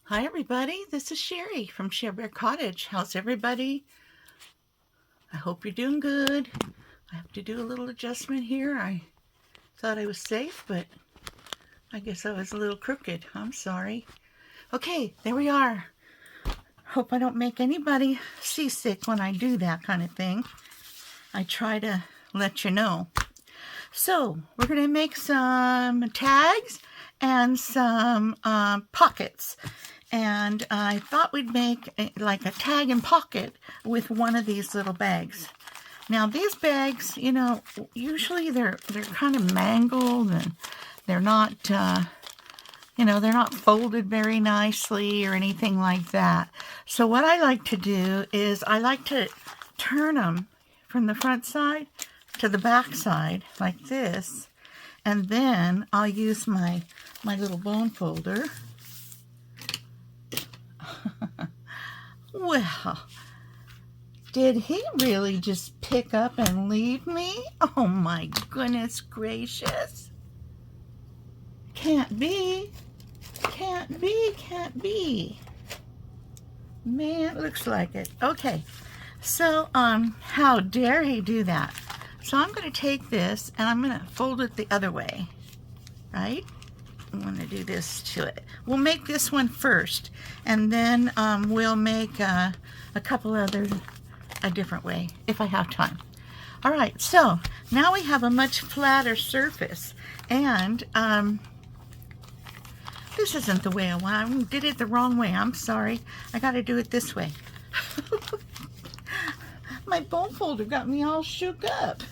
Hi everybody, this is Sherry from Bear Cottage. How's everybody? I hope you're doing good. I have to do a little adjustment here. I thought I was safe, but I guess I was a little crooked. I'm sorry. Okay, there we are. Hope I don't make anybody seasick when I do that kind of thing. I try to let you know. So, we're going to make some tags and some pockets. And I thought we'd make like a tag and pocket with one of these little bags. Now these bags, you know, usually they're kind of mangled and they're not, you know, they're not folded very nicely or anything like that. So what I like to do is I like to turn them from the front side to the back side like this. And then I'll use my little bone folder. Well, did he really just pick up and leave me? Oh my goodness gracious. Can't be. Can't be, can't be. Man, it looks like it. Okay, so, how dare he do that? So I'm going to take this and I'm going to fold it the other way, right? I'm going to do this to it. We'll make this one first, and then we'll make a couple others a different way, if I have time. All right, so now we have a much flatter surface, and this isn't the way I want. I did it the wrong way. I'm sorry. I got to do it this way. My bone folder got me all shook up.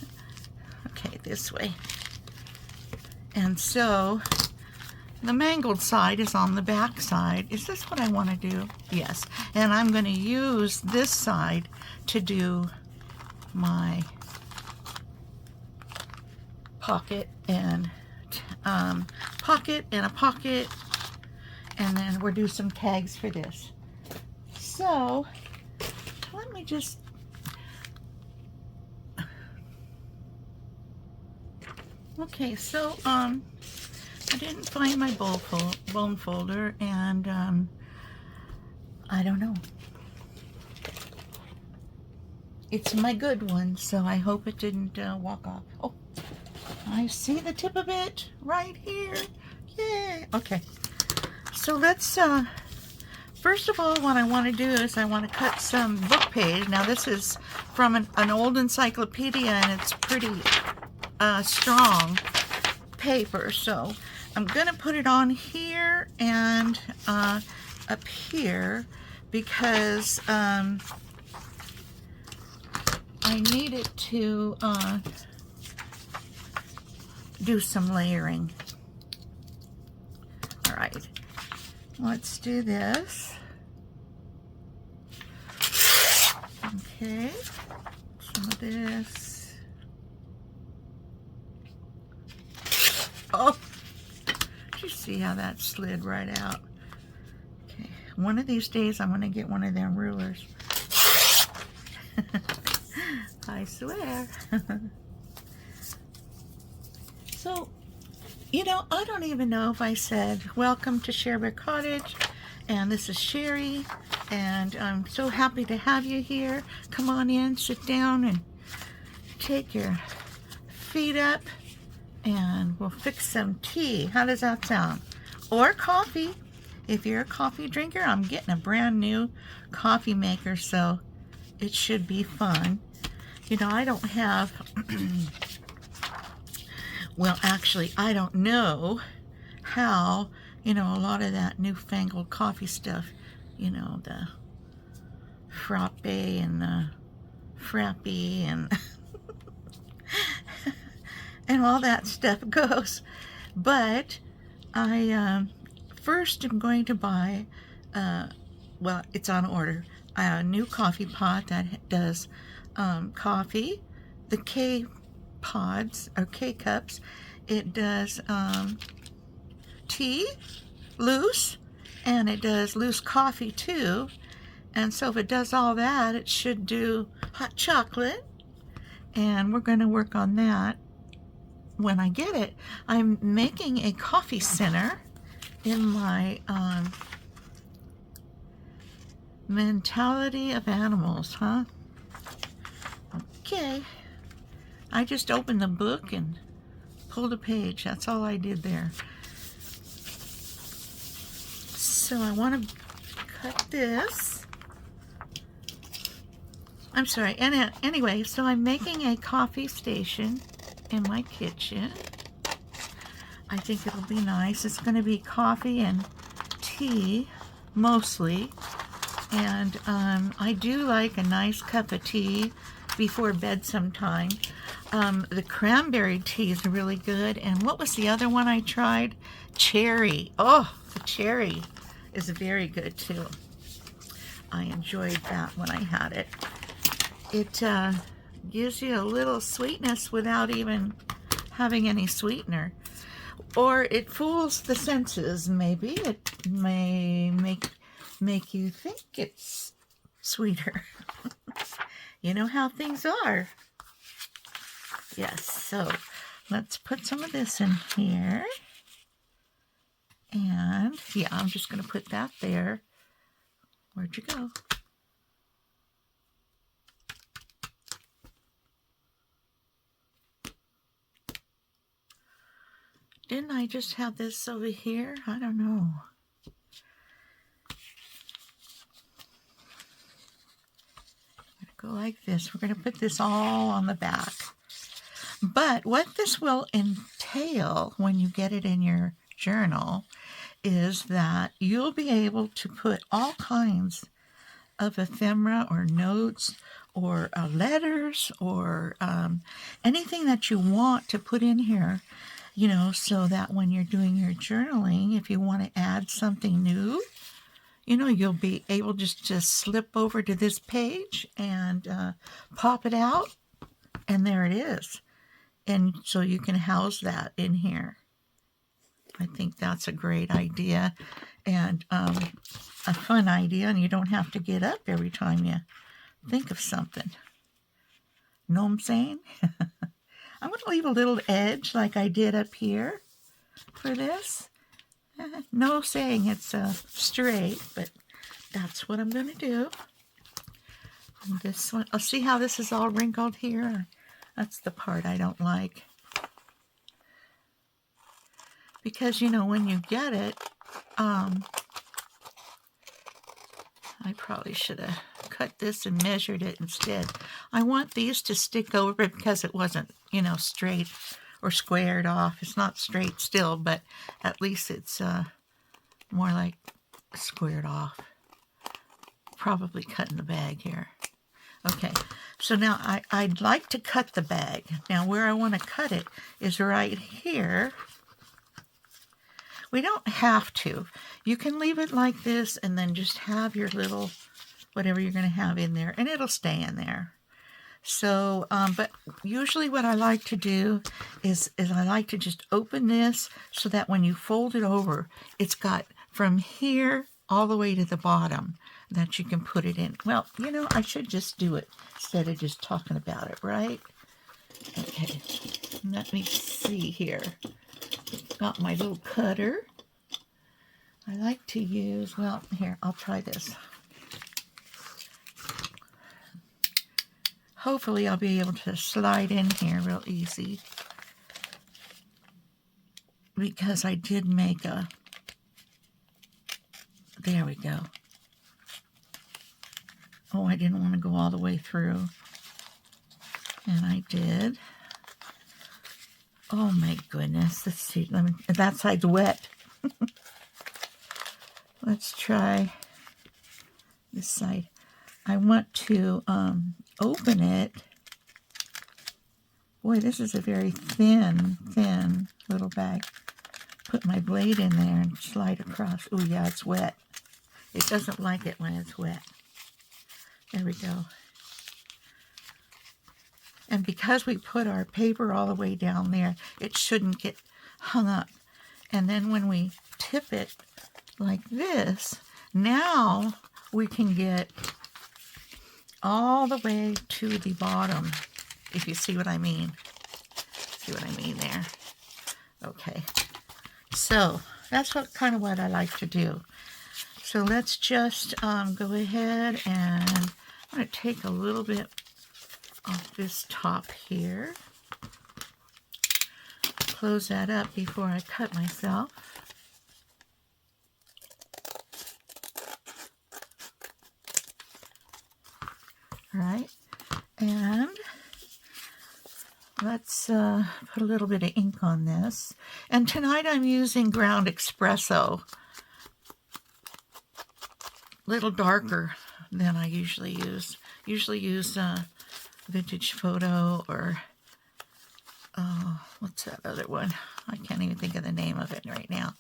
Okay, this way. And so the mangled side is on the back side. Is this what I want to do? Yes. And I'm going to use this side to do my pocket and a pocket. And then we'll do some tags for this. So let me just... Okay, so I didn't find my bone folder, and I don't know. It's my good one, so I hope it didn't walk off. Oh, I see the tip of it right here. Yay! Okay, so let's, first of all, what I want to do is I want to cut some book page. Now this is from an old encyclopedia, and it's pretty strong paper, so I'm gonna put it on here and up here because I need it to do some layering. All right, let's do this. Okay, some of this. Oh, did you see how that slid right out? Okay, one of these days I'm going to get one of them rulers. I swear. So, you know, I don't even know if I said, welcome to Bear Cottage, and this is Sherry, and I'm so happy to have you here. Come on in, sit down, and take your feet up. And we'll fix some tea. How does that sound? Or coffee. If you're a coffee drinker, I'm getting a brand new coffee maker, so it should be fun. You know, I don't have, well, actually, I don't know how, you know, a lot of that newfangled coffee stuff, you know, the frappe and the frappy and and all that stuff goes. But I first am going to buy, well, it's on order, a new coffee pot that does coffee, the K pods or K cups. It does tea, loose, and it does loose coffee too. And so if it does all that, it should do hot chocolate. And we're going to work on that when I get it. I'm making a coffee center in my Mentality of animals, huh? Okay. I just opened the book and pulled a page. That's all I did there. So I want to cut this. I'm sorry. Anyway, so I'm making a coffee station in my kitchen. I think it'll be nice. It's going to be coffee and tea, mostly. And I do like a nice cup of tea before bed sometime. The cranberry tea is really good. And what was the other one I tried? Cherry. Oh, the cherry is very good too. I enjoyed that when I had it. It gives you a little sweetness without even having any sweetener. Or it fools the senses, maybe. It may make you think it's sweeter. You know how things are. Yes, so let's put some of this in here. And yeah, I'm just going to put that there. Where'd you go? Didn't I just have this over here? I don't know. Go like this. We're going to put this all on the back. But what this will entail when you get it in your journal is that you'll be able to put all kinds of ephemera or notes or letters or anything that you want to put in here, you know, so that when you're doing your journaling, if you want to add something new, you know, you'll be able just to slip over to this page and pop it out, and there it is. And so you can house that in here. I think that's a great idea and a fun idea, and you don't have to get up every time you think of something. Know what I'm saying? I'm going to leave a little edge like I did up here for this. No saying it's straight, but that's what I'm going to do. And this one, I'll see how this is all wrinkled here. That's the part I don't like. Because, you know, when you get it, I probably should have cut this and measured it instead. I want these to stick over because it wasn't, you know, straight or squared off. It's not straight still, but at least it's more like squared off. Probably cutting the bag here. Okay, so now I'd like to cut the bag. Now where I want to cut it is right here. We don't have to. You can leave it like this and then just have your little, whatever you're going to have in there, and it'll stay in there. So, but usually what I like to do is I like to just open this so that when you fold it over, it's got from here all the way to the bottom that you can put it in. Well, you know, I should just do it instead of just talking about it, right? Okay, let me see here. Got my little cutter. I like to use, well, here, I'll try this. Hopefully I'll be able to slide in here real easy. Because I did make a, there we go. Oh, I didn't want to go all the way through. And I did. Oh my goodness. Let's see. That side's wet. Let's try this side. I want to open it. Boy, this is a very thin little bag. Put my blade in there and slide across. Oh yeah, it's wet. It doesn't like it when it's wet. There we go. And because we put our paper all the way down there, it shouldn't get hung up. And then when we tip it like this, now we can get all the way to the bottom, if you see what I mean. See what I mean there? Okay. So that's what I like to do. So let's just go ahead and I'm going to take a little bit off this top here. Close that up before I cut myself. All right, and let's put a little bit of ink on this. And tonight I'm using ground espresso. A little darker than I usually use. Usually use Vintage Photo or what's that other one? I can't even think of the name of it right now.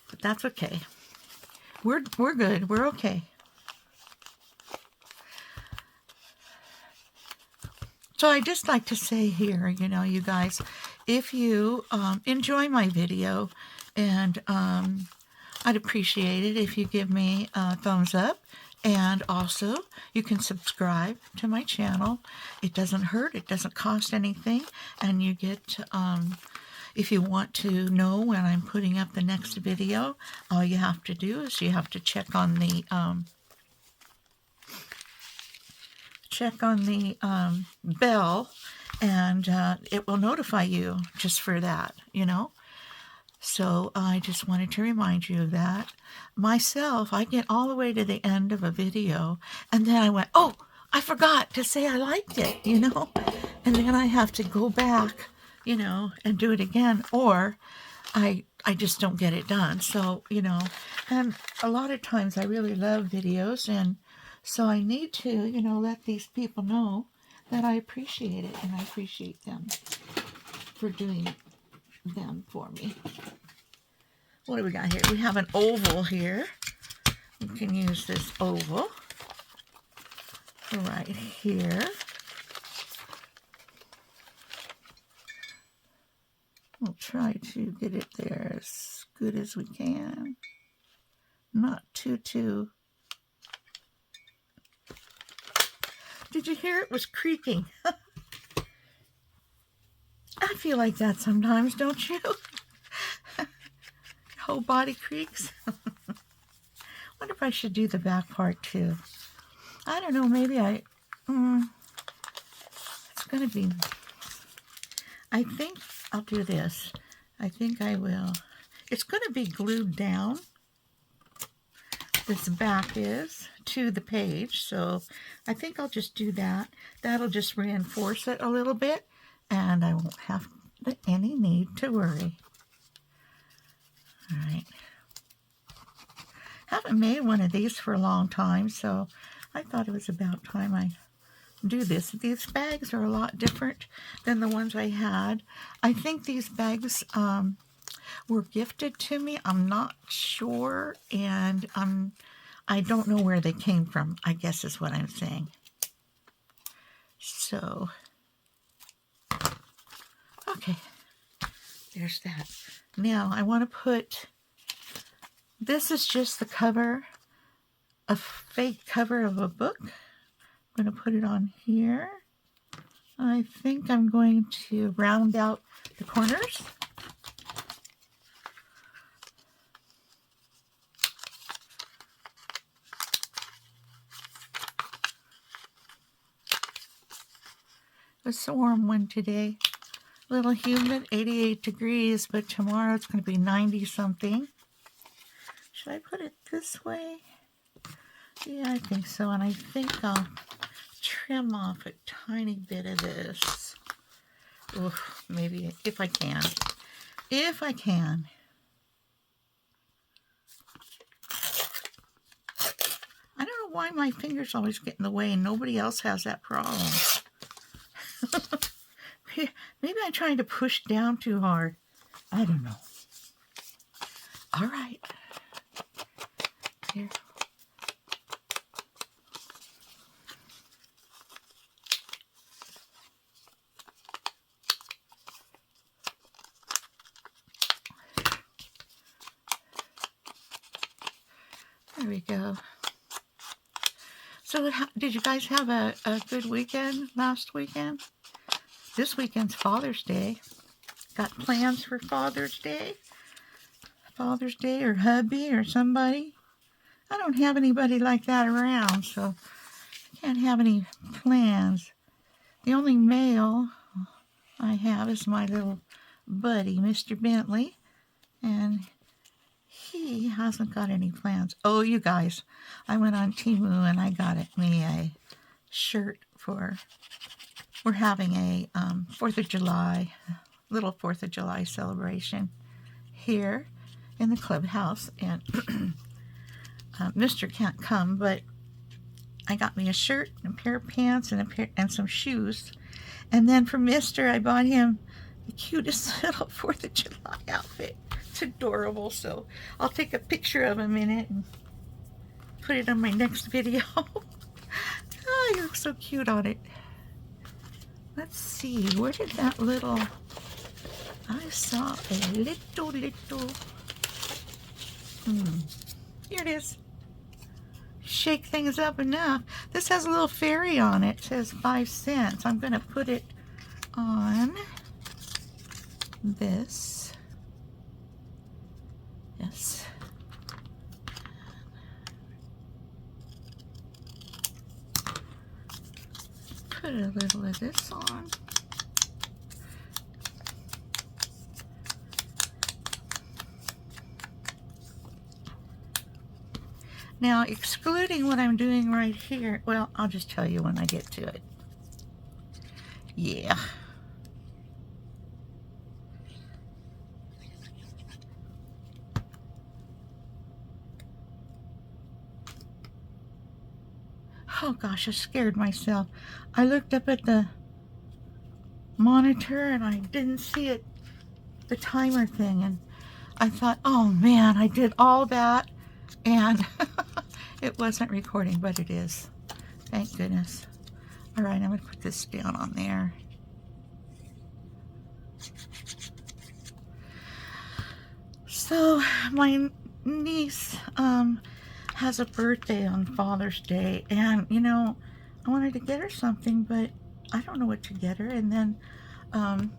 But that's okay. We're good. We're okay. So I just like to say here, you know, you guys, if you enjoy my video, and I'd appreciate it if you give me a thumbs up, and also you can subscribe to my channel. It doesn't hurt, it doesn't cost anything, and you get, if you want to know when I'm putting up the next video, all you have to do is you have to check on the bell, and it will notify you just for that, you know. So I just wanted to remind you of that. Myself, I get all the way to the end of a video, and then I went, oh, I forgot to say I liked it, you know, and then I have to go back, you know, and do it again, or I just don't get it done. So, you know, and a lot of times I really love videos, and so I need to, you know, let these people know that I appreciate it, and I appreciate them for doing them for me. What do we got here? We have an oval here. We can use this oval right here. We'll try to get it there as good as we can. Not too. Did you hear it was creaking? I feel like that sometimes, don't you? Whole body creaks. Wonder if I should do the back part too. I don't know, maybe it's gonna be, I think I'll do this. I think I will. It's gonna be glued down. This back is to the page, so I think I'll just do that. That'll just reinforce it a little bit, and I won't have any need to worry. All right. Haven't made one of these for a long time, so I thought it was about time I do this. These bags are a lot different than the ones I had. I think these bags were gifted to me. I'm not sure, and I don't know where they came from, I guess is what I'm saying. So, okay, there's that. Now I want to put, this is just the cover, a fake cover of a book. I'm going to put it on here. I think I'm going to round out the corners. It's a warm one today. A little humid, 88 degrees, but tomorrow it's going to be 90 something. Should I put it this way? Yeah, I think so. And I think I'll trim off a tiny bit of this. Oof, maybe if I can. If I can. I don't know why my fingers always get in the way and nobody else has that problem. Maybe I'm trying to push down too hard. I don't know. All right. Here. There we go. So did you guys have a good weekend last weekend? This weekend's Father's Day. Got plans for Father's Day? Father's Day or hubby or somebody? I don't have anybody like that around, so I can't have any plans. The only male I have is my little buddy, Mr. Bentley, and he hasn't got any plans. Oh, you guys, I went on Temu and I got me a shirt for, we're having a 4th of July, little 4th of July celebration here in the clubhouse, and Mr. can't come, but I got me a shirt and a pair of pants and some shoes. And then for Mr., I bought him the cutest little 4th of July outfit. It's adorable, so I'll take a picture of him in it and put it on my next video. Oh, you look so cute on it. Let's see, where did that little... I saw a little... Here it is. Shake things up enough. This has a little fairy on it. It says 5 cents. I'm going to put it on this. Yes. Put a little of this on. Now, excluding what I'm doing right here, well, I'll just tell you when I get to it. Yeah. Oh gosh, I scared myself. I looked up at the monitor and I didn't see it, the timer thing, and I thought, oh man, I did all that and it wasn't recording, but it is. Thank goodness. All right, I'm going to put this down on there. So my niece has a birthday on Father's Day, and you know, I wanted to get her something, but I don't know what to get her. And then my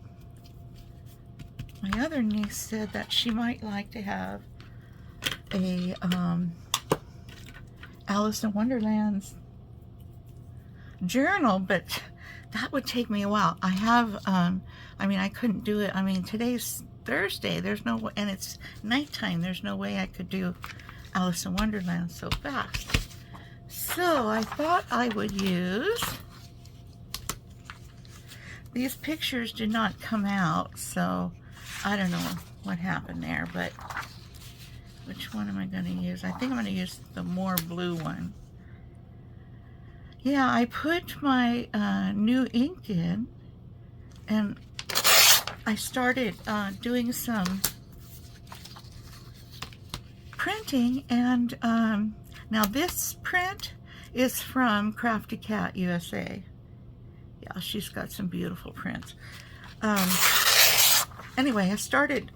other niece said that she might like to have a Alice in Wonderland's journal, but that would take me a while. I have I mean, I couldn't do it. I mean, today's Thursday, there's no way, and it's nighttime, there's no way I could do Alice in Wonderland so fast. So I thought I would use, these pictures did not come out, so I don't know what happened there, but which one am I going to use? I think I'm going to use the more blue one. Yeah, I put my new ink in, and I started doing some printing, and now this print is from Crafty Cat USA. Yeah, she's got some beautiful prints. Anyway, I started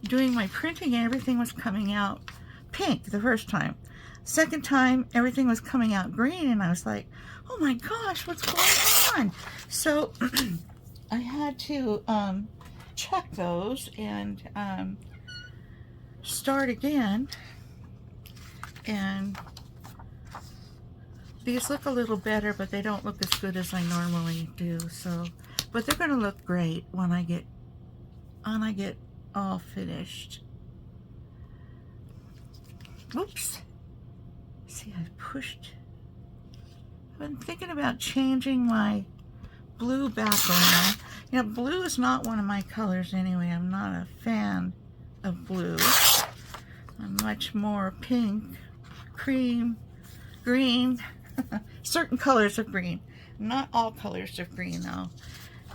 doing my printing and everything was coming out pink the first time. Second time, everything was coming out green, and I was like, oh my gosh, what's going on? So I had to check those and start again. And these look a little better, but they don't look as good as I normally do. So, but they're going to look great when I get all finished. Oops. See, I pushed. I've been thinking about changing my blue background. You know, blue is not one of my colors anyway. I'm not a fan of blue. I'm much more pink, cream, green, certain colors of green. Not all colors of green though.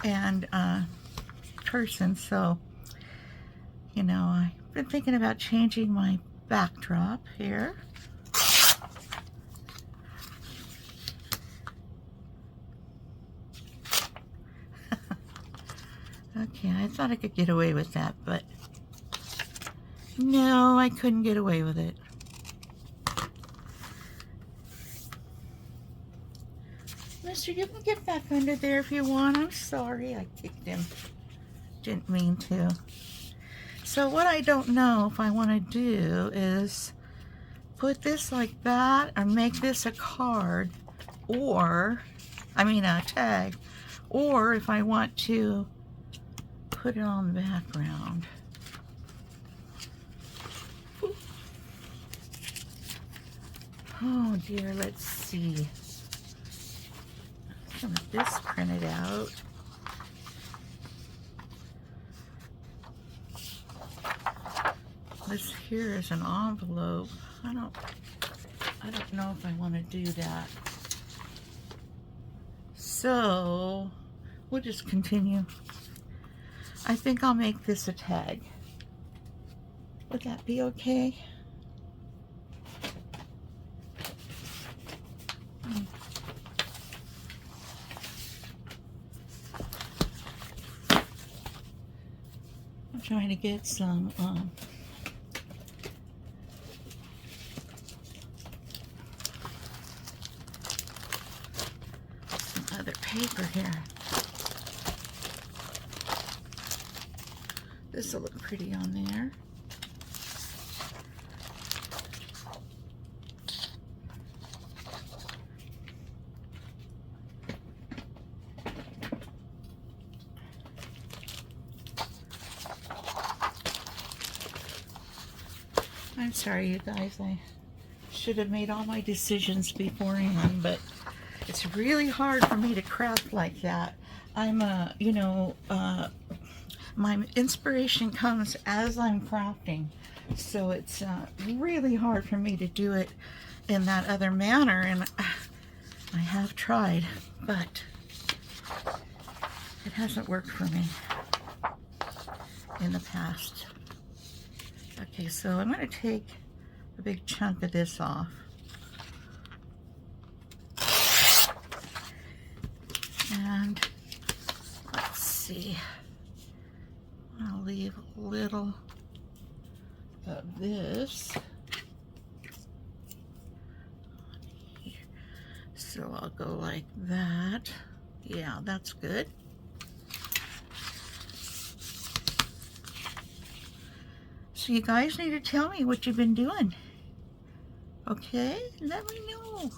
And person, so you know, I've been thinking about changing my backdrop here. Okay, I thought I could get away with that, but no, I couldn't get away with it. Mister, you can get back under there if you want. I'm sorry, I kicked him. Didn't mean to. So what I don't know if I want to do is put this like that and make this a card, or, I mean a tag, or if I want to put it on the background. Oh dear, let's see. Some of this printed out. This here is an envelope. I don't know if I want to do that. So we'll just continue. I think I'll make this a tag. Would that be okay? I'm trying to get some other paper here. This will look pretty on there. I'm sorry, you guys. I should have made all my decisions beforehand, but it's really hard for me to craft like that. I'm my inspiration comes as I'm crafting, so it's really hard for me to do it in that other manner, and I have tried, but it hasn't worked for me in the past. Okay, so I'm going to take a big chunk of this off. And let's see, I'll leave a little of this here. So I'll go like that. Yeah, that's good. So you guys need to tell me what you've been doing. Okay, let me know.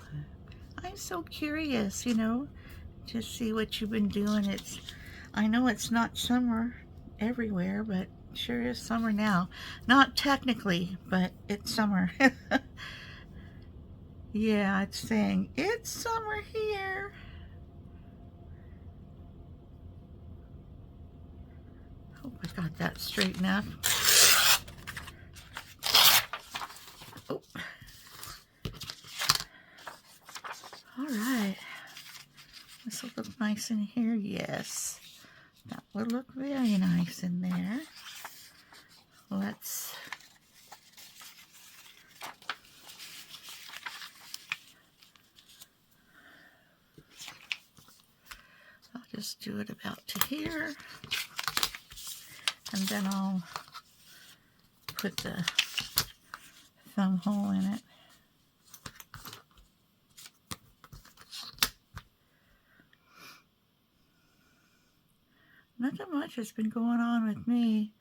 I'm so curious, you know, to see what you've been doing. I know it's not summer everywhere, but sure is summer now. Not technically, but it's summer. Yeah, it's saying it's summer here. Hope I got that straight enough. Oh. All right. This will look nice in here. Yes, that would look very nice in there. Let's I'll just do it about to here, and then I'll put the thumb hole in it. Nothing much has been going on with me.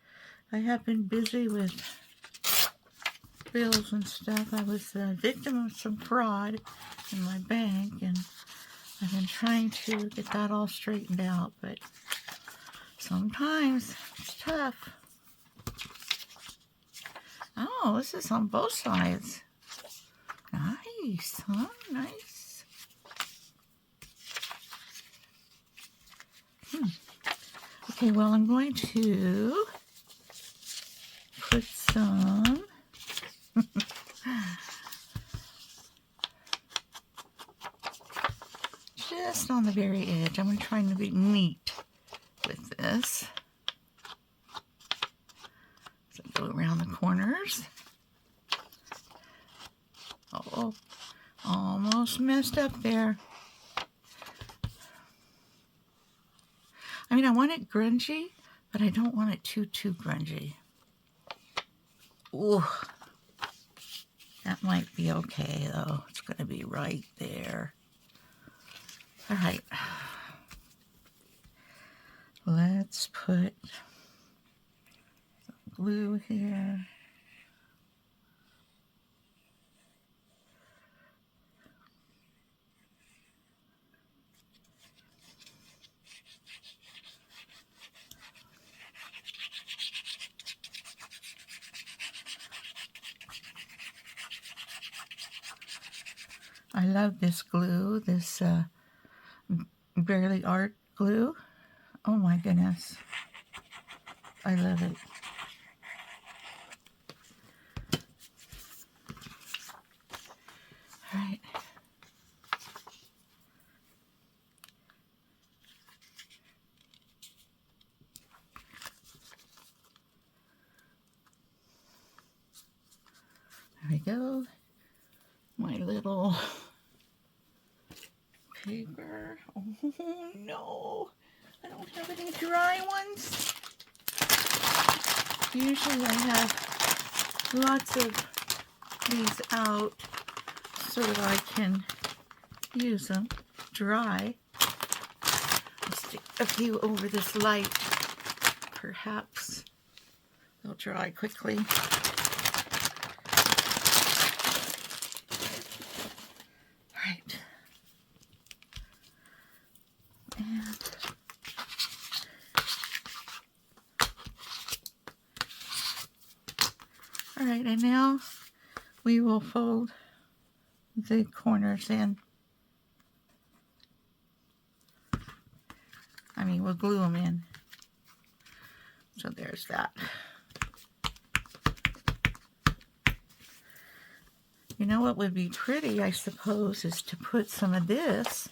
I have been busy with bills and stuff. I was a victim of some fraud in my bank, and I've been trying to get that all straightened out, but sometimes it's tough. Oh, this is on both sides. Nice, huh? Nice. Okay, well, I'm going to put some just on the very edge. I'm trying to be neat with this. So go around the corners. Oh, almost messed up there. I mean, I want it grungy, but I don't want it too grungy. Ooh, that might be okay, though. It's going to be right there. All right. Let's put some glue here. I love this glue, this Barely Art glue. Oh my goodness. I love it. All right. There we go. My little paper. Oh no, I don't have any dry ones. Usually I have lots of these out so that I can use them dry. I'll stick a few over this light. Perhaps they'll dry quickly. Right. And all right, and now we will fold the corners in. We'll glue them in. So there's that. You know what would be pretty, I suppose, is to put some of this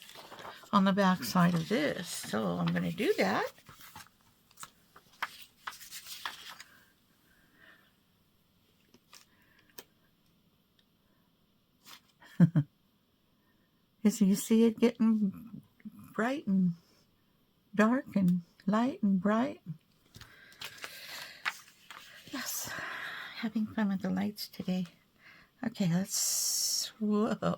on the back side of this. So I'm going to do that. As you see it getting bright and dark and light and bright. Yes, having fun with the lights today. Okay, let's, whoa.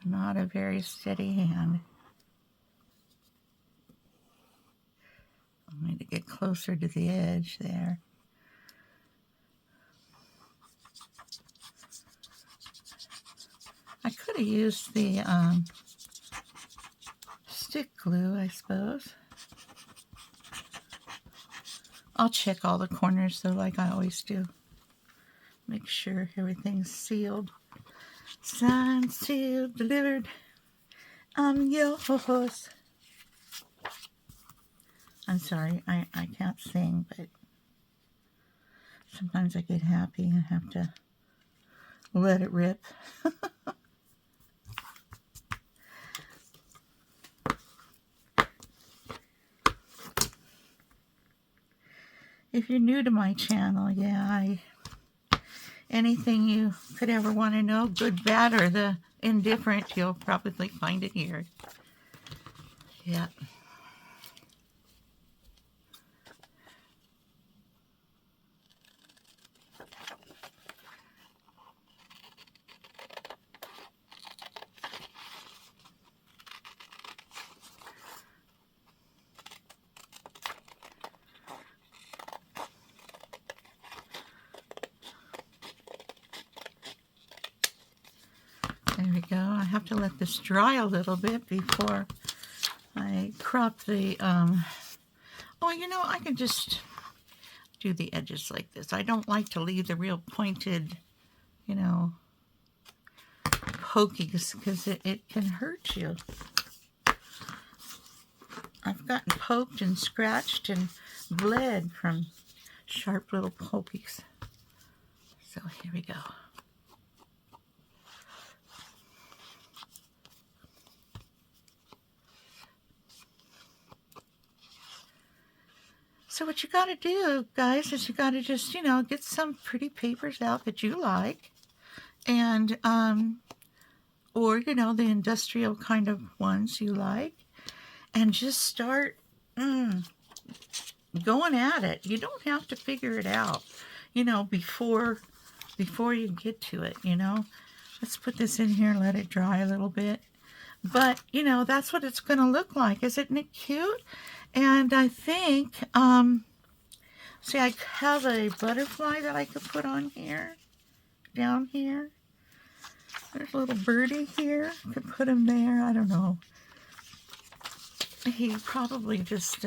Not a very steady hand. I need to get closer to the edge there. I could have used the stick glue, I suppose. I'll check all the corners though, like I always do. Make sure everything's sealed. Signed, sealed, delivered. I'm yours. I'm sorry, I can't sing, but sometimes I get happy and have to let it rip. If you're new to my channel, yeah, anything you could ever want to know, good, bad, or the indifferent, you'll probably find it here. Yeah. There we go. I have to let this dry a little bit before I crop the, oh, you know, I can just do the edges like this. I don't like to leave the real pointed, you know, pokies because it can hurt you. I've gotten poked and scratched and bled from sharp little pokies. So here we go. So what you got to do, guys, is you got to just, you know, get some pretty papers out that you like. And, or, you know, the industrial kind of ones you like. And just start going at it. You don't have to figure it out, you know, before you get to it, you know. Let's put this in here and let it dry a little bit. But, you know, that's what it's going to look like. Isn't it cute? And I think, see, I have a butterfly that I could put on here, down here. There's a little birdie here. I could put him there. I don't know. He probably just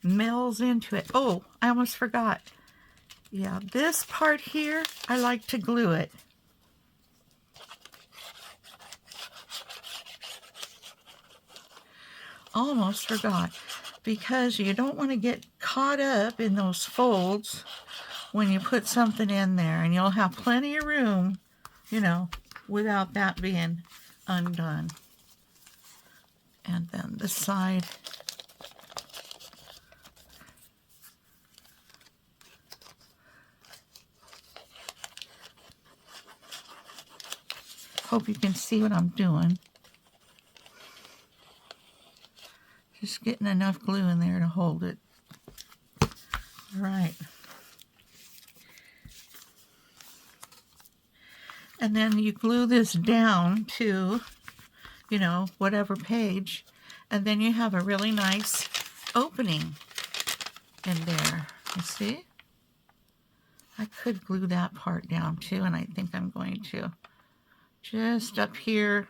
melds into it. Oh, I almost forgot. Yeah, this part here, I like to glue it. almost forgot, because you don't want to get caught up in those folds when you put something in there, and you'll have plenty of room, you know, without that being undone. And then the side. Hope you can see what I'm doing. Just getting enough glue in there to hold it. All right. And then you glue this down to, you know, whatever page, and then you have a really nice opening in there. You see? I could glue that part down too, and I think I'm going to. Just up here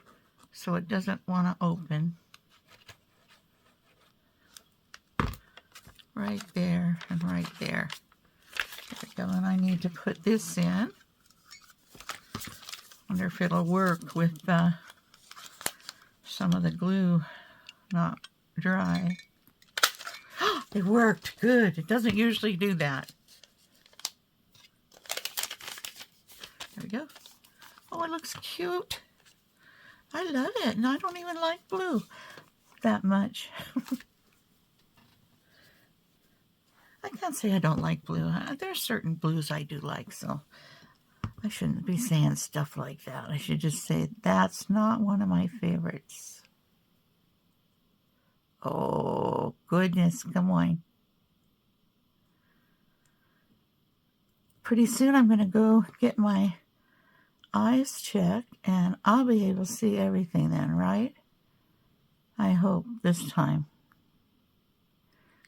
so it doesn't want to open. Right there and right there. There we go, and I need to put this in. Wonder if it'll work with some of the glue not dry. It worked, good. It doesn't usually do that. There we go. Oh, it looks cute. I love it, and I don't even like blue that much. I can't say I don't like blue. There's certain blues I do like, so I shouldn't be saying stuff like that. I should just say that's not one of my favorites. Oh, goodness, come on. Pretty soon I'm going to go get my eyes checked, and I'll be able to see everything then, right? I hope this time.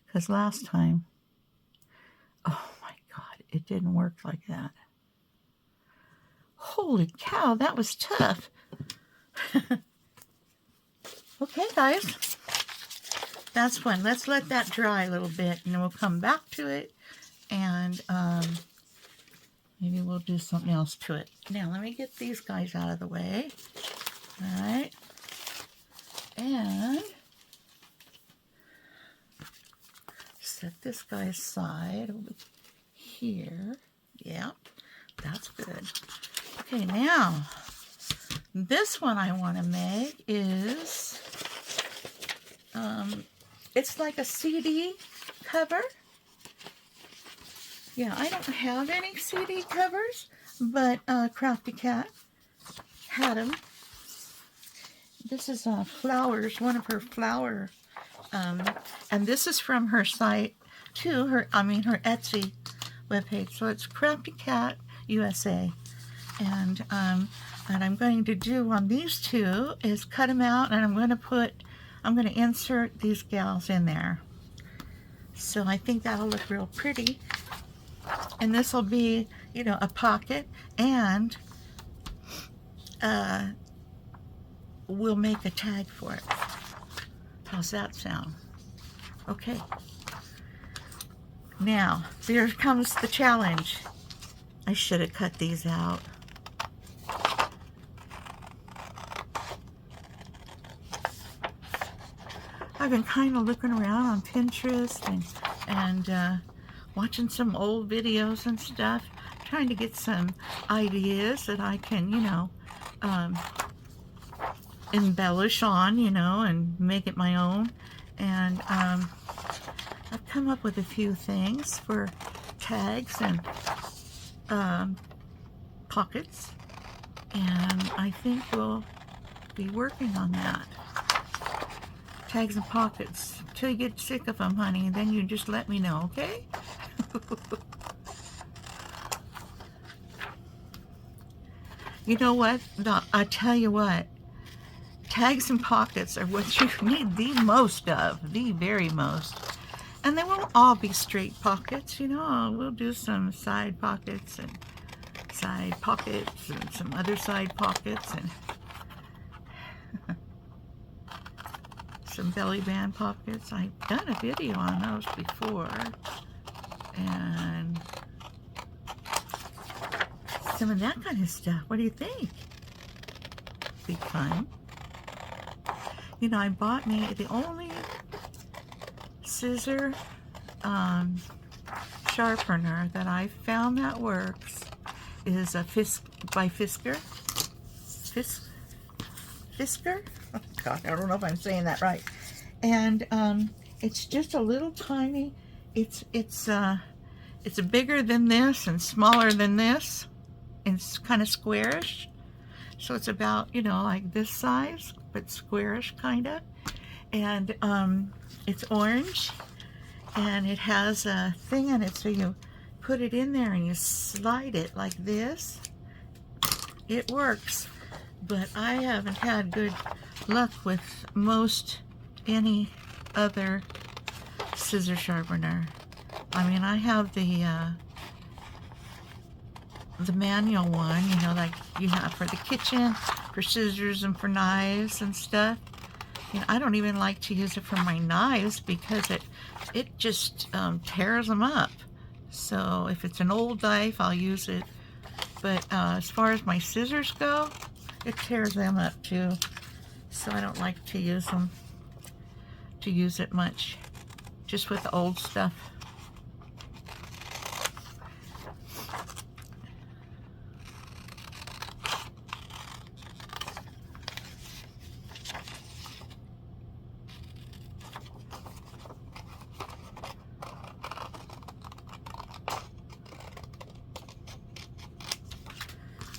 Because last time, oh my God, it didn't work like that. Holy cow, that was tough. Okay, guys. That's fun. Let's let that dry a little bit, and then we'll come back to it, and maybe we'll do something else to it. Now, let me get these guys out of the way. All right. And set this guy aside over here. Yep, that's good. Okay, now, this one I want to make is, it's like a CD cover. Yeah, I don't have any CD covers, but Crafty Cat had them. This is flowers, one of her flower, and this is from her site too. Her Etsy webpage. So it's Crafty Cat USA, and what I'm going to do on these two is cut them out, and I'm going to insert these gals in there. So I think that'll look real pretty. And this will be, you know, a pocket, and we'll make a tag for it. How's that sound? Okay. Now, here comes the challenge. I should have cut these out. I've been kind of looking around on Pinterest and watching some old videos and stuff, trying to get some ideas that I can, you know, embellish on, you know, and make it my own. And I've come up with a few things for tags and pockets, and I think we'll be working on that. Tags and pockets. Till you get sick of them, honey, then you just let me know, okay? You know what? I tell you what, tags and pockets are what you need the most of, the very most. And they won't all be straight pockets, you know. We'll do some side pockets and some other side pockets and some belly band pockets. I've done a video on those before, and some of that kind of stuff. What do you think? Be fun. You know, I bought me, the only scissor sharpener that I found that works is a by Fisker. Fisker? Oh God, I don't know if I'm saying that right. And it's just a little tiny. It's bigger than this and smaller than this. And it's kind of squarish. So it's about, you know, like this size, but squarish kind of. And it's orange, and it has a thing in it, so you put it in there and you slide it like this. It works, but I haven't had good luck with most any other scissor sharpener. I mean, I have the manual one, you know, like you have for the kitchen, for scissors and for knives and stuff. You know, I don't even like to use it for my knives because it just tears them up. So if it's an old knife, I'll use it. But as far as my scissors go, it tears them up too. So I don't like to use it much, just with the old stuff.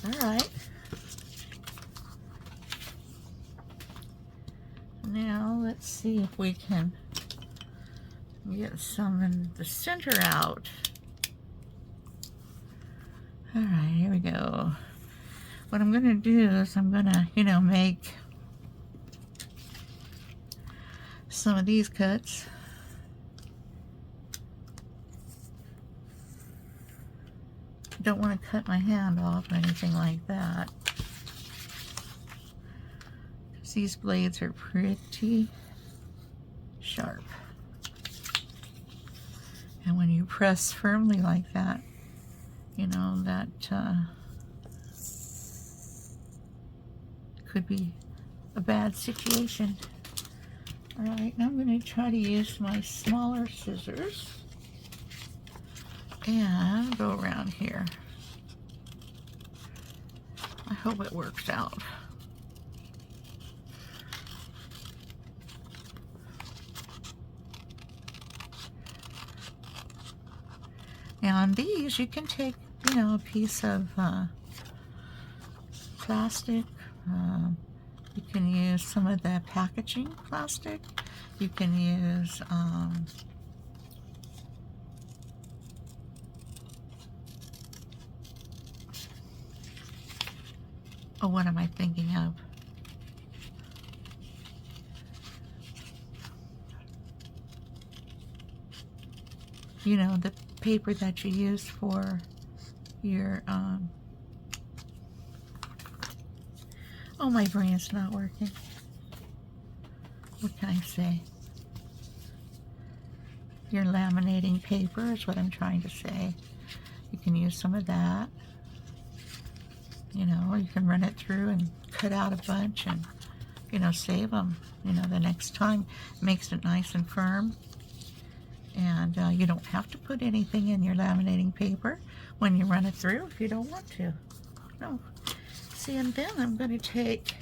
All right. Now let's see if we can get some in the center out. All right, here we go. What I'm gonna do is I'm gonna, you know, make some of these cuts. Don't want to cut my hand off or anything like that. These blades are pretty sharp. And when you press firmly like that, you know, that could be a bad situation. All right, now I'm going to try to use my smaller scissors and go around here. I hope it works out. Now on these, you can take, you know, a piece of plastic. You can use some of the packaging plastic. You can use oh, what am I thinking of? You know, the paper that you use for your oh, my brain's not working. What can I say? Your laminating paper is what I'm trying to say. You can use some of that. You know, you can run it through and cut out a bunch and, you know, save them, you know, the next time. Makes it nice and firm. And you don't have to put anything in your laminating paper when you run it through if you don't want to. No. See, and then I'm going to take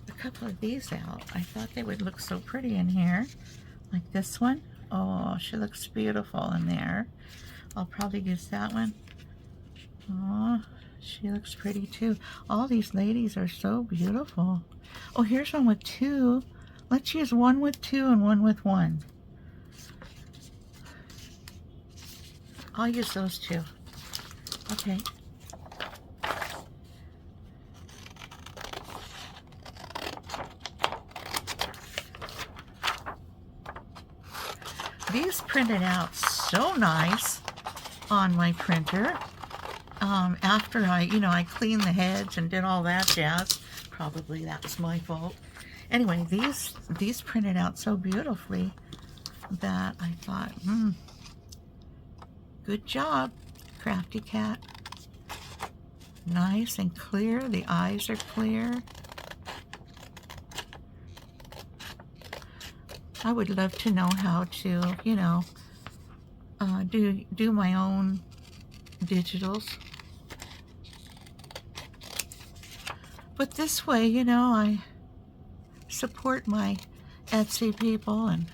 a couple of these out. I thought they would look so pretty in here. Like this one. Oh, she looks beautiful in there. I'll probably use that one. Oh, she looks pretty too. All these ladies are so beautiful. Oh, here's one with two. Let's use one with two and one with one. I'll use those two. Okay. These printed out so nice on my printer. After I cleaned the heads and did all that jazz. Probably that was my fault. Anyway, these printed out so beautifully that I thought, good job, Crafty Cat. Nice and clear. The eyes are clear. I would love to know how to, do my own digitals. But this way, I support my Etsy people and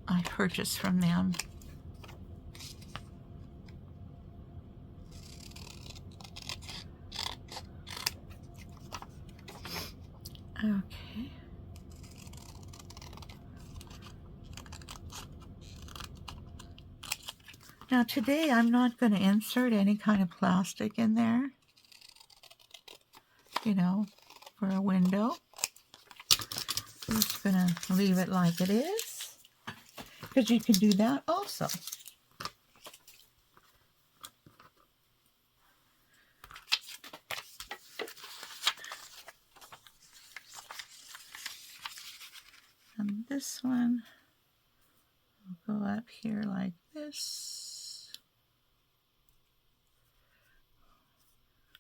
I purchase from them. Okay. Now today I'm not going to insert any kind of plastic in there, for a window. I'm just going to leave it like it is, because you can do that also. And this one will go up here like this.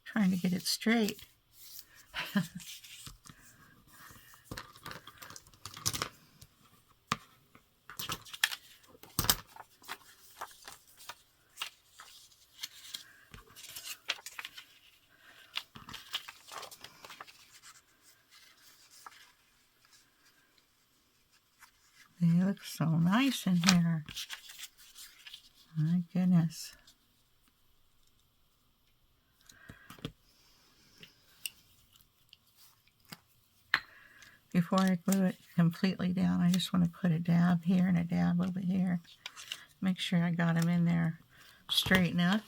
Trying to get it straight. They look so nice in here. My goodness. Before I glue it completely down, I just want to put a dab here and a dab over here. Make sure I got them in there straight enough.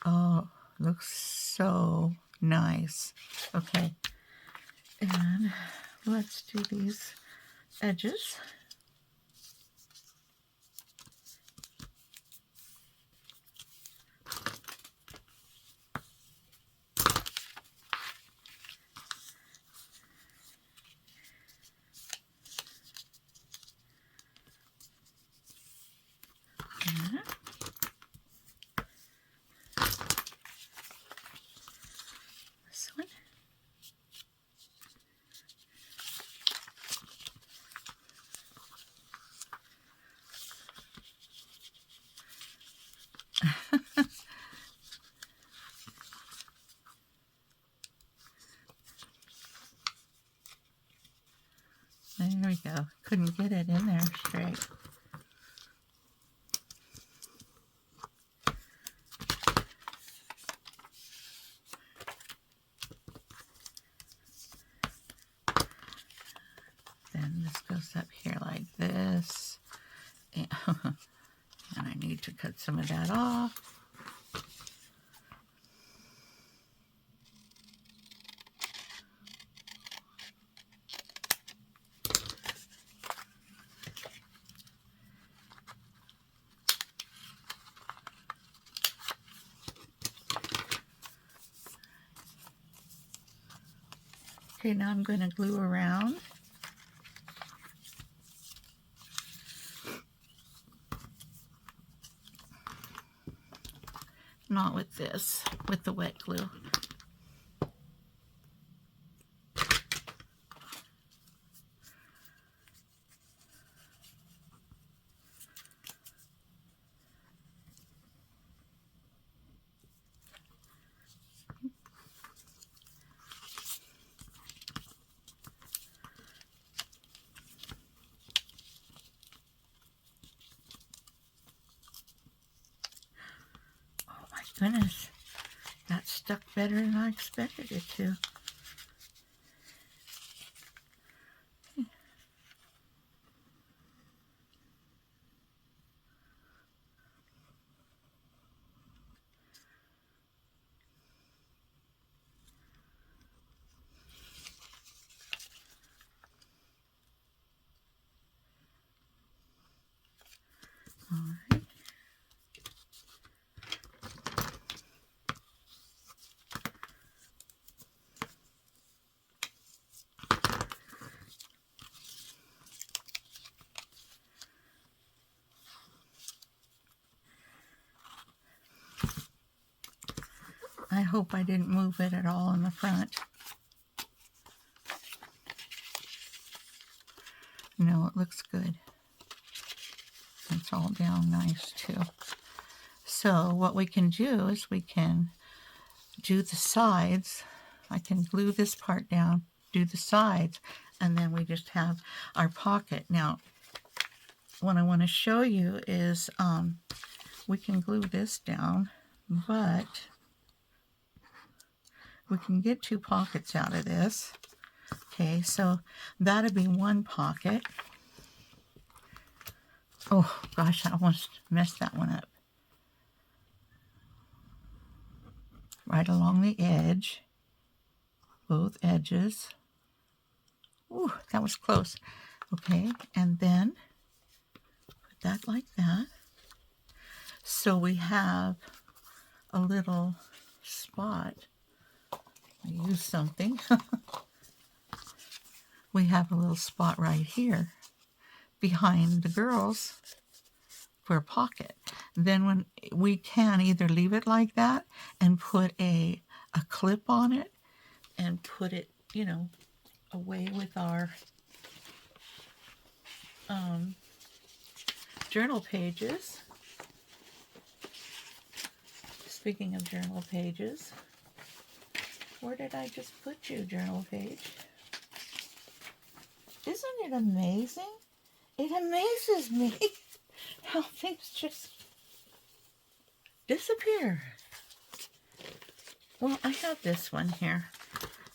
Oh, looks so nice. Okay, and let's do these edges. This one. There we go. Couldn't get it in there straight. Then this goes up here like this. And I need to cut some of that off. Okay, now I'm going to glue around. Not with this, with the wet glue. Goodness, that stuck better than I expected it to. All right. I hope I didn't move it at all in the front. all down nice too. So what we can do is we can do the sides. I can glue this part down, do the sides, and then we just have our pocket. Now, what I want to show you is we can glue this down, but we can get 2 pockets out of this. Okay, so that'd be one pocket. Oh gosh, I almost messed that one up. Right along the edge, both edges. Ooh, that was close. Okay, and then put that like that. So we have a little spot. I use something. We have a little spot right here behind the girls for a pocket. Then when we can either leave it like that and put a clip on it and put it, you know, away with our journal pages. Speaking of journal pages, where did I just put you, journal page? Isn't it amazing? It amazes me how things just disappear. Well, I have this one here.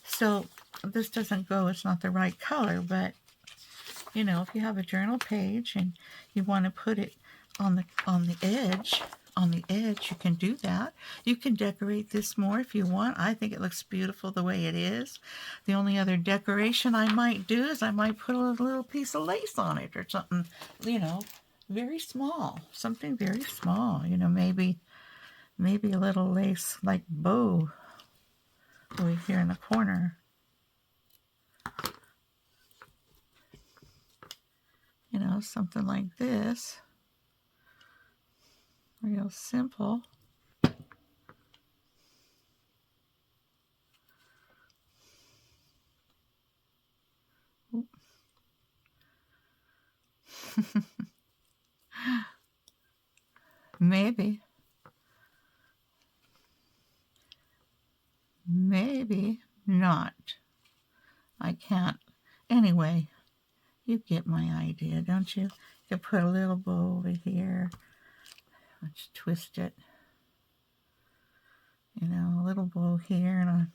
So this doesn't go, it's not the right color, but you know, if you have a journal page and you want to put it on the edge, you can do that. You can decorate this more if you want. I think it looks beautiful the way it is. The only other decoration I might do is I might put a little piece of lace on it or something, you know, very small. Something very small, you know, maybe a little lace like bow over here in the corner. You know, something like this. Real simple. Maybe not. I can't. Anyway, you get my idea, don't you? You put a little bow over here. Let's twist it. You know, a little bow here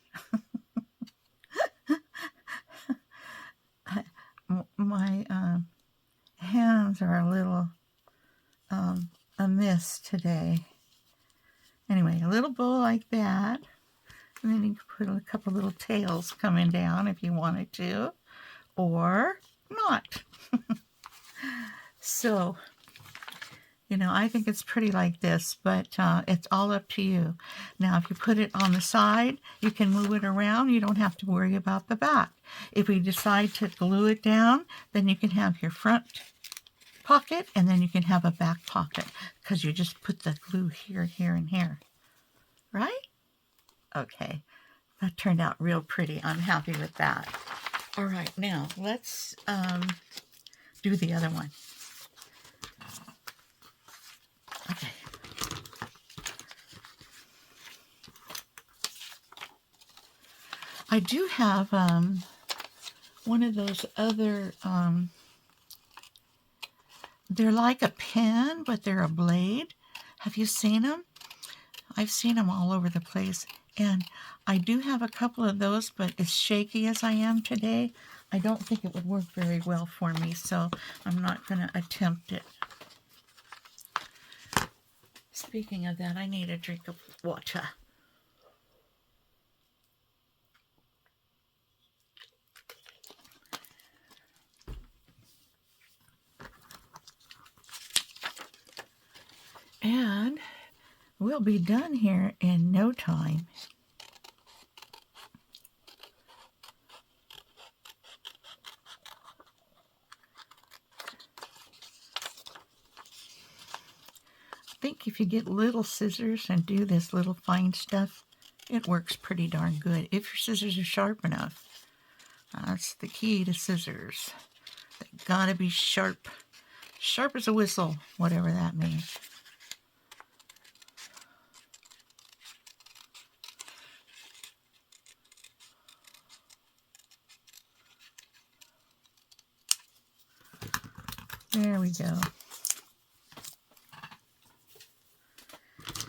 and my hands are a little amiss today. Anyway, a little bow like that. And then you can put a couple little tails coming down if you wanted to, or not. So, you know, I think it's pretty like this, but it's all up to you. Now, if you put it on the side, you can move it around. You don't have to worry about the back. If we decide to glue it down, then you can have your front pocket, and then you can have a back pocket, because you just put the glue here, here, and here. Right? Okay. That turned out real pretty. I'm happy with that. All right, now let's do the other one. Okay. I do have one of those other, they're like a pen, but they're a blade. Have you seen them? I've seen them all over the place. And I do have a couple of those, but as shaky as I am today, I don't think it would work very well for me, so I'm not going to attempt it. Speaking of that, I need a drink of water. And we'll be done here in no time. I think if you get little scissors and do this little fine stuff, it works pretty darn good. If your scissors are sharp enough. That's the key to scissors. They gotta be sharp. Sharp as a whistle, whatever that means. There we go.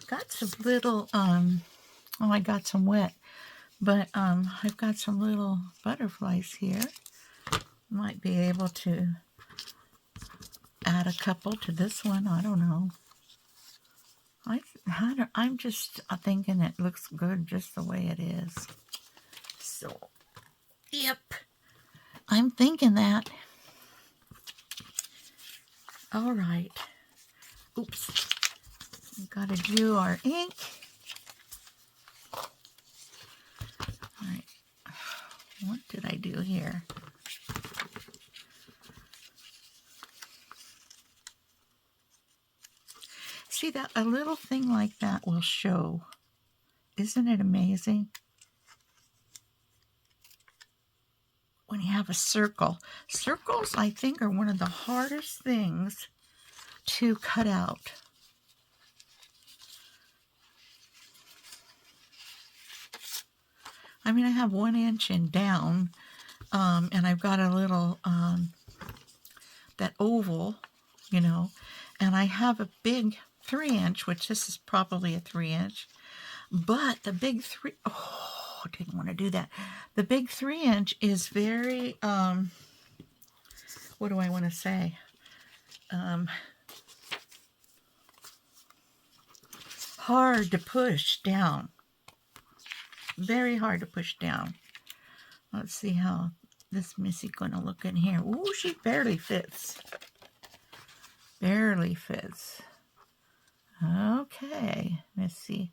Got some little, oh, I got some wet, but I've got some little butterflies here. Might be able to add a couple to this one. I don't know. I'm just thinking it looks good just the way it is. So, yep. I'm thinking that. All right. Oops. We've got to do our ink. All right. What did I do here? See that a little thing like that will show. Isn't it amazing? When you have a circle. Circles, I think, are one of the hardest things to cut out. I mean, I have 1 inch and down, and I've got a little, that oval, you know, and I have a big 3-inch, which this is probably a 3-inch, but the big didn't want to do that. The big 3-inch is very, what do I want to say? Hard to push down. Very hard to push down. Let's see how this Missy gonna look in here. Ooh, she barely fits. Barely fits. Okay, Missy.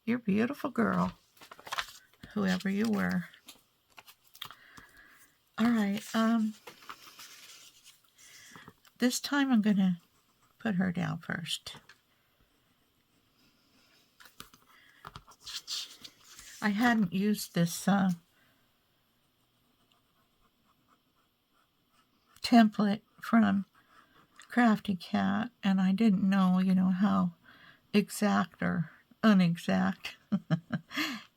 You're a beautiful girl. Whoever you were. All right, this time I'm gonna put her down first. I hadn't used this template from Crafty Cat, and I didn't know, you know, how exact or unexact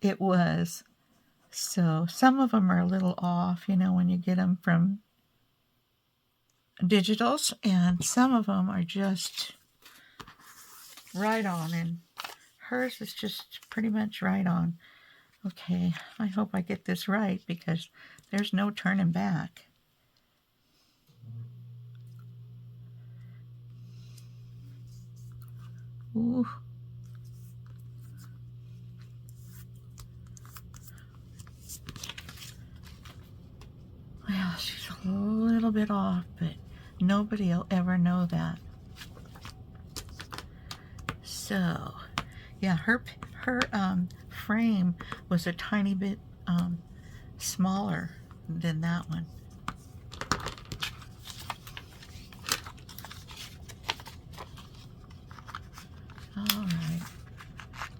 it was. So some of them are a little off, you know, when you get them from digitals, and some of them are just right on, and hers is just pretty much right on. Okay, I hope I get this right because there's no turning back. Ooh. Well, she's a little bit off, but nobody will ever know that. So, yeah, her frame was a tiny bit smaller than that one. All right,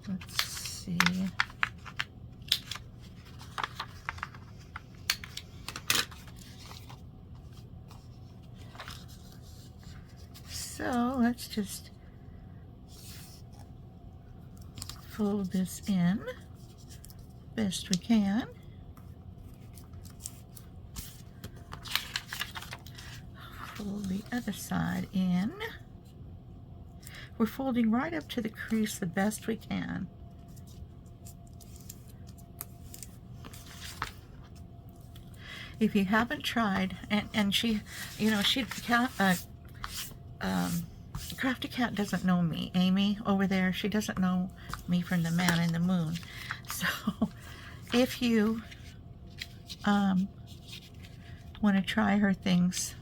let's see. So let's just fold this in best we can. Fold the other side in. We're folding right up to the crease the best we can. If you haven't tried, and she, you know, Crafty Cat doesn't know me. Amy over there, she doesn't know me from the Man in the Moon. So if you want to try her things,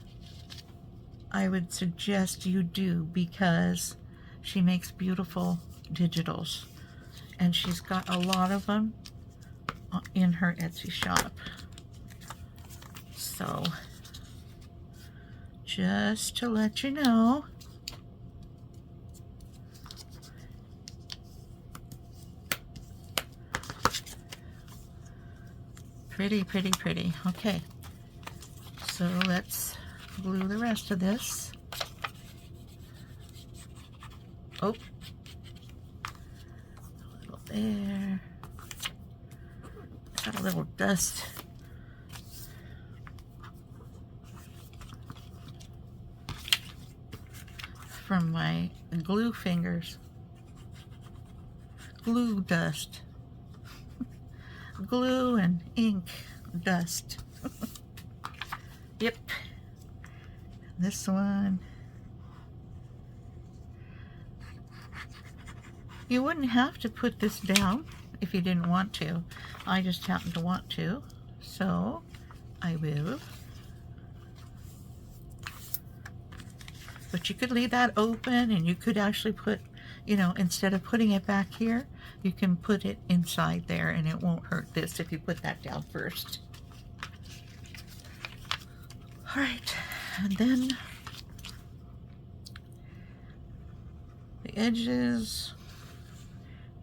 I would suggest you do, because she makes beautiful digitals, and she's got a lot of them in her Etsy shop. So just to let you know. Pretty, pretty, pretty. Okay, so let's glue the rest of this. Oh, a little there. Got a little dust. From my glue fingers. Glue dust. Glue and ink dust. Yep. This one. You wouldn't have to put this down if you didn't want to. I just happen to want to, so I will. But you could leave that open, and you could actually put, you know, instead of putting it back here, you can put it inside there, and it won't hurt this if you put that down first. All right, and then the edges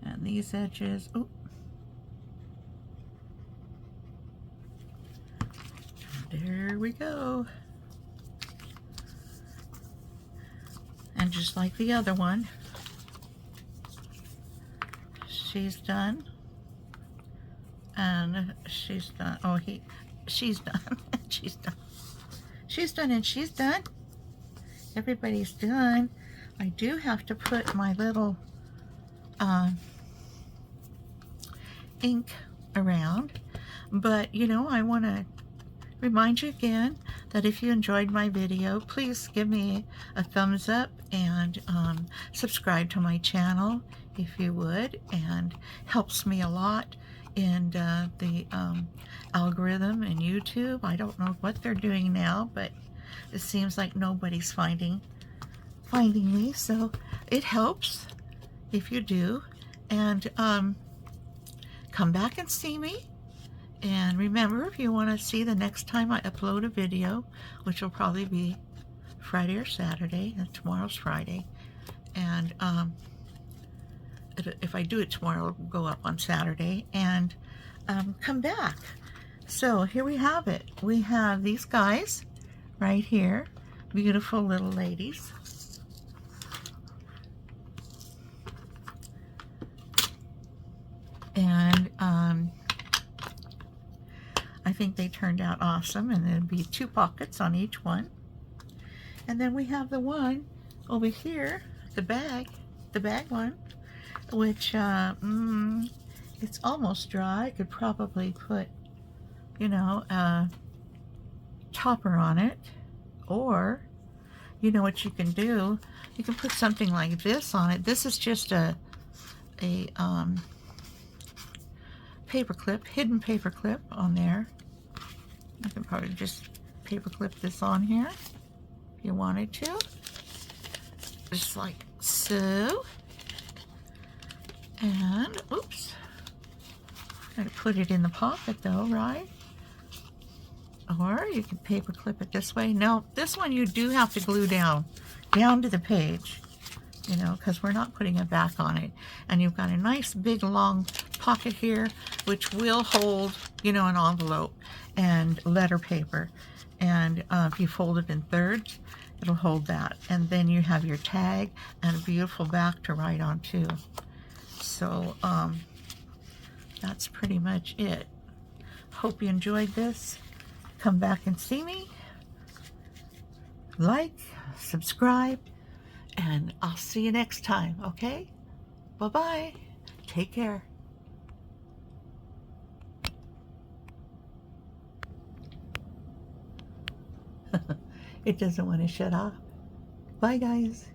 and these edges. Oh, there we go. And just like the other one, she's done, and she's done. Oh, she's done, she's done. She's done and she's done. Everybody's done. I do have to put my little ink around, but you know, I want to remind you again that if you enjoyed my video, please give me a thumbs up and subscribe to my channel if you would, and helps me a lot in the algorithm in YouTube. I don't know what they're doing now, but it seems like nobody's finding me, so it helps if you do. And come back and see me. And remember, if you want to see the next time I upload a video, which will probably be Friday or Saturday, and tomorrow's Friday, and if I do it tomorrow, it will go up on Saturday, and come back. So here we have it. We have these guys right here, beautiful little ladies. And I think they turned out awesome, and there'd be 2 pockets on each one. And then we have the one over here, the bag one, which it's almost dry. I could probably put, you know, a topper on it, or you know what you can do, you can put something like this on it. This is just a paper clip, hidden paper clip on there. I can probably just paper clip this on here if you wanted to, just like so. And oops, gotta put it in the pocket though, right? Or you can paper clip it this way. No, this one you do have to glue down to the page, you know, because we're not putting it back on it. And you've got a nice big long pocket here, which will hold, you know, an envelope and letter paper. And if you fold it in thirds, it'll hold that. And then you have your tag and a beautiful back to write on too. So that's pretty much it. Hope you enjoyed this. Come back and see me. Like, subscribe, and I'll see you next time, okay? Bye-bye. Take care. It doesn't want to shut off. Bye, guys.